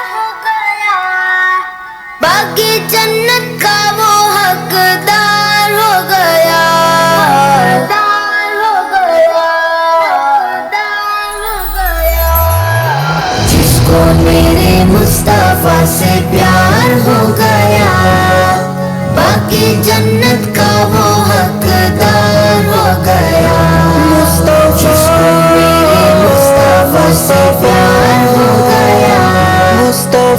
हो गया, बाकी जन्नत का वो हकदार हो गया, हकदार हो गया, हकदार हो गया। जिसको मेरे मुस्तफा से प्यार हो गया, बाकी जन्नत का वो हकदार हो गया। जिसको मेरे मुस्तफा से प्यार हो गया,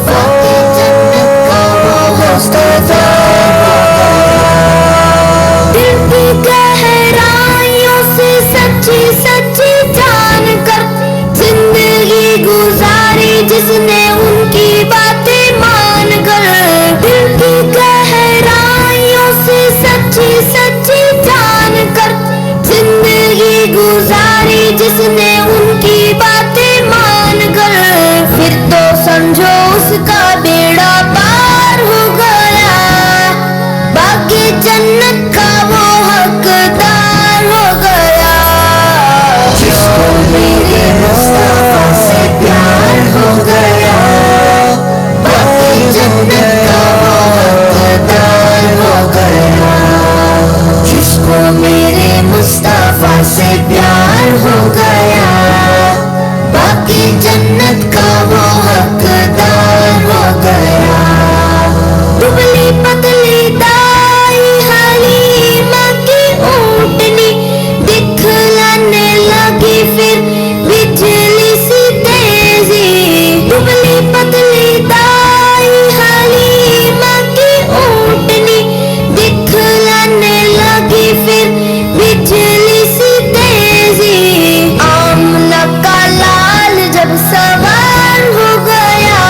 बाकी जन्नत का वो हकदार हो गया। दिल की गहराइयों से सच्ची सच्ची जान कर जिंदगी गुजारी जिसने उनकी बातें मान कर। दिल की गहराइयों से सच्ची सच्ची जान कर जिंदगी गुजारी जिसने उनकी बातें मान कर। फिर तो समझो उसका बेड़ा पार हो गया, बाकी जन्नत का वो हकदार हो गया। जिसको मेरे मुस्तफा से प्यार हो गया, बाकी जन्नत का वो हकदार हो गया। जिसको मेरे मुस्तफा से प्यार हो गया, बाकी जन्नत का वो हकदार हो गया। दुबली पतली दाई हलीमा की ऊँटनी दिखलाने लगी फिर बिजली सी तेजी। दुबली पतली दाई हलीमा की ऊँटनी दिखलाने लगी फिर बिजली सी तेजी। आमला का लाल जब सवार हो गया,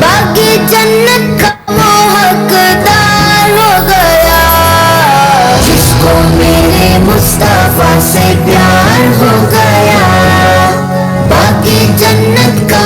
बाकी जन्नत का वो हकदार हो गया। जिसको मेरे मुस्तफा से प्यार हो गया, बाकी जन्नत का